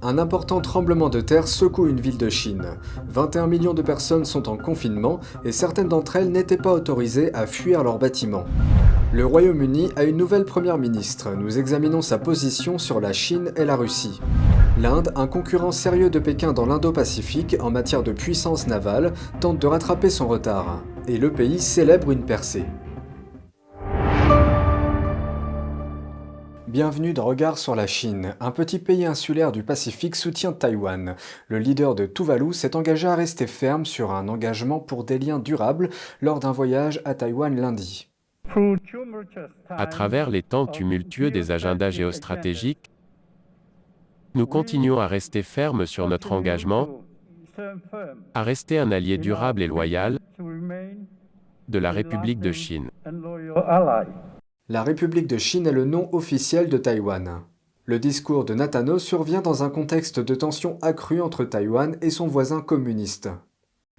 Un important tremblement de terre secoue une ville de Chine. 21 millions de personnes sont en confinement et certaines d'entre elles n'étaient pas autorisées à fuir leurs bâtiments. Le Royaume-Uni a une nouvelle première ministre. Nous examinons sa position sur la Chine et la Russie. L'Inde, un concurrent sérieux de Pékin dans l'Indo-Pacifique en matière de puissance navale, tente de rattraper son retard. Et le pays célèbre une percée. Bienvenue dans Regard sur la Chine. Un petit pays insulaire du Pacifique soutient Taïwan. Le leader de Tuvalu s'est engagé à rester ferme sur un engagement pour des liens durables lors d'un voyage à Taïwan lundi. À travers les temps tumultueux des agendas géostratégiques, nous continuons à rester fermes sur notre engagement, à rester un allié durable et loyal de la République de Chine. La République de Chine est le nom officiel de Taïwan. Le discours de Nathano survient dans un contexte de tension accrue entre Taïwan et son voisin communiste.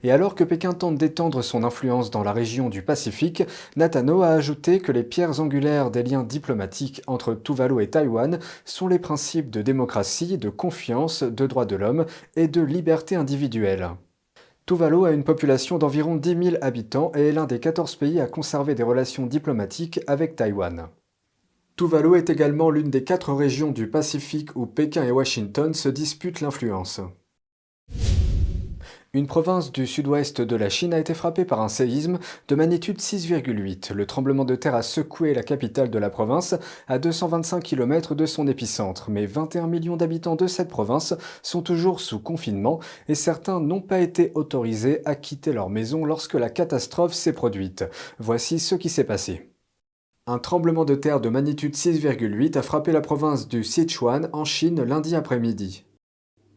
Et alors que Pékin tente d'étendre son influence dans la région du Pacifique, Nathano a ajouté que les pierres angulaires des liens diplomatiques entre Tuvalu et Taïwan sont les principes de démocratie, de confiance, de droits de l'homme et de liberté individuelle. Tuvalu a une population d'environ 10 000 habitants et est l'un des 14 pays à conserver des relations diplomatiques avec Taïwan. Tuvalu est également l'une des 4 régions du Pacifique où Pékin et Washington se disputent l'influence. Une province du sud-ouest de la Chine a été frappée par un séisme de magnitude 6,8. Le tremblement de terre a secoué la capitale de la province à 225 km de son épicentre, mais 21 millions d'habitants de cette province sont toujours sous confinement et certains n'ont pas été autorisés à quitter leur maison lorsque la catastrophe s'est produite. Voici ce qui s'est passé. Un tremblement de terre de magnitude 6,8 a frappé la province du Sichuan en Chine lundi après-midi.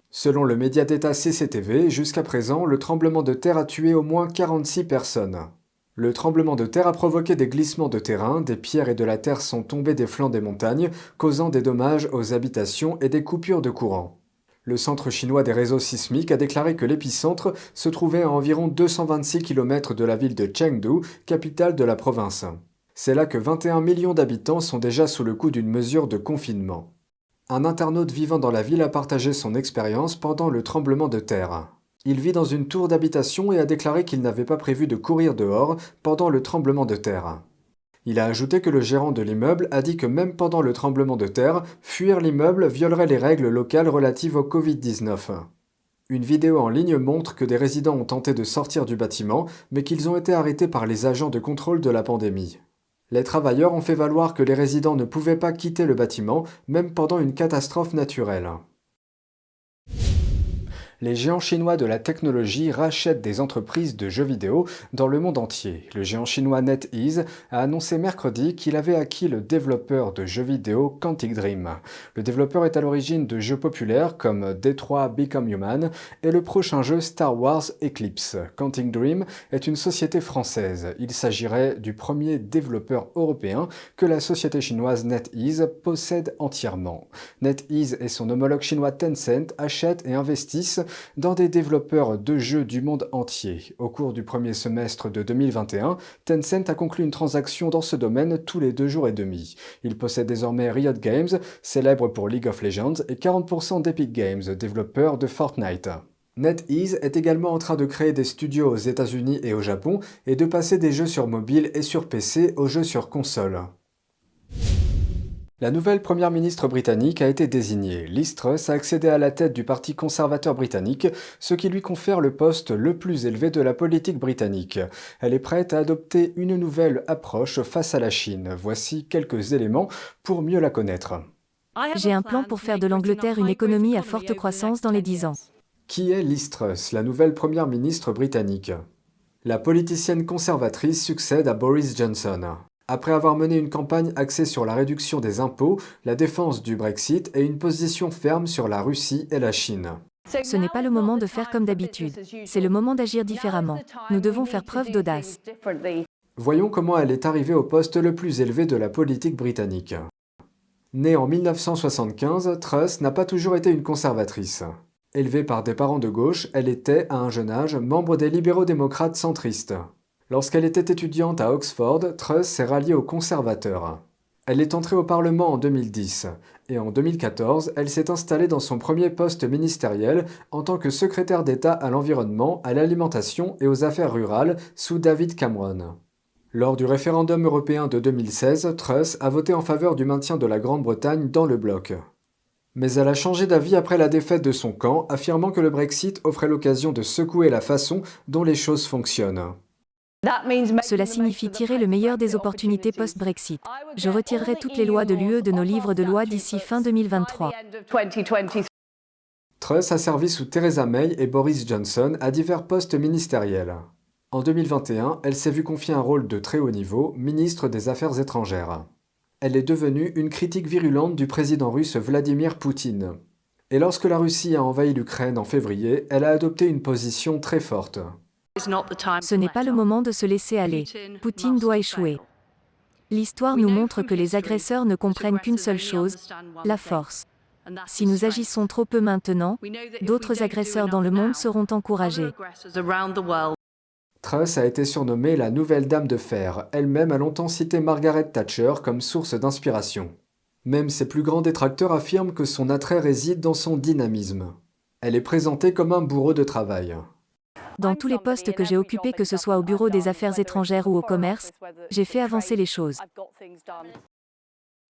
Selon le média d'État CCTV, jusqu'à présent, le tremblement de terre a tué au moins 46 personnes. Le tremblement de terre a provoqué des glissements de terrain, des pierres et de la terre sont tombées des flancs des montagnes, causant des dommages aux habitations et des coupures de courant. Le Centre chinois des réseaux sismiques a déclaré que l'épicentre se trouvait à environ 226 km de la ville de Chengdu, capitale de la province. C'est là que 21 millions d'habitants sont déjà sous le coup d'une mesure de confinement. Un internaute vivant dans la ville a partagé son expérience pendant le tremblement de terre. Il vit dans une tour d'habitation et a déclaré qu'il n'avait pas prévu de courir dehors pendant le tremblement de terre. Il a ajouté que le gérant de l'immeuble a dit que même pendant le tremblement de terre, fuir l'immeuble violerait les règles locales relatives au Covid-19. Une vidéo en ligne montre que des résidents ont tenté de sortir du bâtiment, mais qu'ils ont été arrêtés par les agents de contrôle de la pandémie. Les travailleurs ont fait valoir que les résidents ne pouvaient pas quitter le bâtiment, même pendant une catastrophe naturelle. Les géants chinois de la technologie rachètent des entreprises de jeux vidéo dans le monde entier. Le géant chinois NetEase a annoncé mercredi qu'il avait acquis le développeur de jeux vidéo Quantic Dream. Le développeur est à l'origine de jeux populaires comme Detroit Become Human et le prochain jeu Star Wars Eclipse. Quantic Dream est une société française. Il s'agirait du premier développeur européen que la société chinoise NetEase possède entièrement. NetEase et son homologue chinois Tencent achètent et investissent dans des développeurs de jeux du monde entier. Au cours du premier semestre de 2021, Tencent a conclu une transaction dans ce domaine tous les 2 jours et demi. Il possède désormais Riot Games, célèbre pour League of Legends, et 40% d'Epic Games, développeur de Fortnite. NetEase est également en train de créer des studios aux États-Unis et au Japon et de passer des jeux sur mobile et sur PC aux jeux sur console. La nouvelle première ministre britannique a été désignée. Liz Truss a accédé à la tête du Parti conservateur britannique, ce qui lui confère le poste le plus élevé de la politique britannique. Elle est prête à adopter une nouvelle approche face à la Chine. Voici quelques éléments pour mieux la connaître. J'ai un plan pour faire de l'Angleterre une économie à forte croissance dans les 10 ans. Qui est Liz Truss, la nouvelle première ministre britannique? La politicienne conservatrice succède à Boris Johnson. Après avoir mené une campagne axée sur la réduction des impôts, la défense du Brexit et une position ferme sur la Russie et la Chine. Ce n'est pas le moment de faire comme d'habitude. C'est le moment d'agir différemment. Nous devons faire preuve d'audace. Voyons comment elle est arrivée au poste le plus élevé de la politique britannique. Née en 1975, Truss n'a pas toujours été une conservatrice. Élevée par des parents de gauche, elle était, à un jeune âge, membre des libéraux-démocrates centristes. Lorsqu'elle était étudiante à Oxford, Truss s'est ralliée aux conservateurs. Elle est entrée au Parlement en 2010 et en 2014, elle s'est installée dans son premier poste ministériel en tant que secrétaire d'État à l'environnement, à l'alimentation et aux affaires rurales sous David Cameron. Lors du référendum européen de 2016, Truss a voté en faveur du maintien de la Grande-Bretagne dans le bloc. Mais elle a changé d'avis après la défaite de son camp, affirmant que le Brexit offrait l'occasion de secouer la façon dont les choses fonctionnent. Cela signifie tirer le meilleur des opportunités post-Brexit. Je retirerai toutes les lois de l'UE de nos livres de loi d'ici fin 2023. Truss a servi sous Theresa May et Boris Johnson à divers postes ministériels. En 2021, elle s'est vue confier un rôle de très haut niveau, ministre des Affaires étrangères. Elle est devenue une critique virulente du président russe Vladimir Poutine. Et lorsque la Russie a envahi l'Ukraine en février, elle a adopté une position très forte. Ce n'est pas le moment de se laisser aller. Poutine doit échouer. L'histoire nous montre que les agresseurs ne comprennent qu'une seule chose, la force. Si nous agissons trop peu maintenant, d'autres agresseurs dans le monde seront encouragés. Truss a été surnommée la nouvelle dame de fer. Elle-même a longtemps cité Margaret Thatcher comme source d'inspiration. Même ses plus grands détracteurs affirment que son attrait réside dans son dynamisme. Elle est présentée comme un bourreau de travail. Dans tous les postes que j'ai occupés, que ce soit au bureau des affaires étrangères ou au commerce, j'ai fait avancer les choses.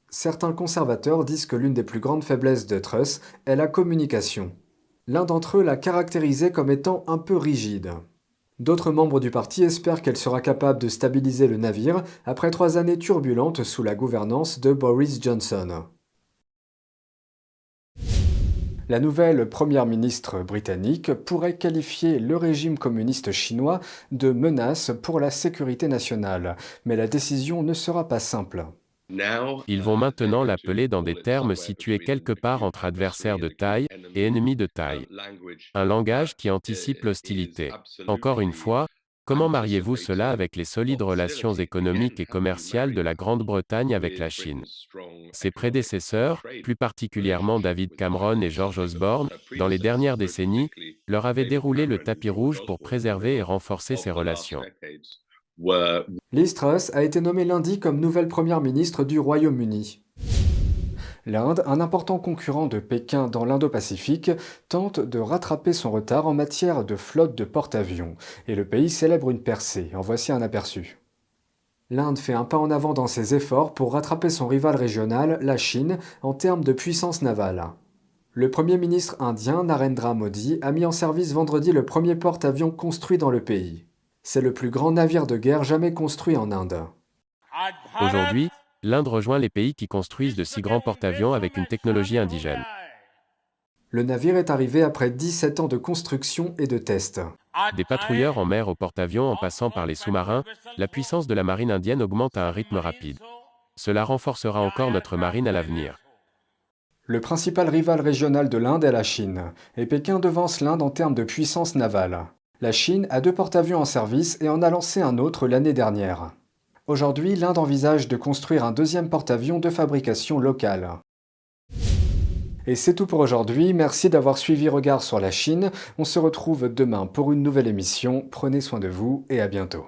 Certains conservateurs disent que l'une des plus grandes faiblesses de Truss est la communication. L'un d'entre eux l'a caractérisée comme étant un peu rigide. D'autres membres du parti espèrent qu'elle sera capable de stabiliser le navire après 3 années turbulentes sous la gouvernance de Boris Johnson. La nouvelle première ministre britannique pourrait qualifier le régime communiste chinois de menace pour la sécurité nationale, mais la décision ne sera pas simple. Ils vont maintenant l'appeler dans des termes situés quelque part entre adversaires de taille et ennemis de taille. Un langage qui anticipe l'hostilité. Encore une fois, comment mariez-vous cela avec les solides relations économiques et commerciales de la Grande-Bretagne avec la Chine? Ses prédécesseurs, plus particulièrement David Cameron et George Osborne, dans les dernières décennies, leur avaient déroulé le tapis rouge pour préserver et renforcer ces relations. Liz Truss a été nommée lundi comme nouvelle première ministre du Royaume-Uni. L'Inde, un important concurrent de Pékin dans l'Indo-Pacifique, tente de rattraper son retard en matière de flotte de porte-avions, et le pays célèbre une percée. En voici un aperçu. L'Inde fait un pas en avant dans ses efforts pour rattraper son rival régional, la Chine, en termes de puissance navale. Le Premier ministre indien Narendra Modi a mis en service vendredi le premier porte-avions construit dans le pays. C'est le plus grand navire de guerre jamais construit en Inde. Aujourd'hui, l'Inde rejoint les pays qui construisent de si grands porte-avions avec une technologie indigène. Le navire est arrivé après 17 ans de construction et de tests. Des patrouilleurs en mer au porte-avions en passant par les sous-marins, la puissance de la marine indienne augmente à un rythme rapide. Cela renforcera encore notre marine à l'avenir. Le principal rival régional de l'Inde est la Chine, et Pékin devance l'Inde en termes de puissance navale. La Chine a 2 porte-avions en service et en a lancé un autre l'année dernière. Aujourd'hui, l'Inde envisage de construire un 2e porte-avions de fabrication locale. Et c'est tout pour aujourd'hui, merci d'avoir suivi Regard sur la Chine. On se retrouve demain pour une nouvelle émission. Prenez soin de vous et à bientôt.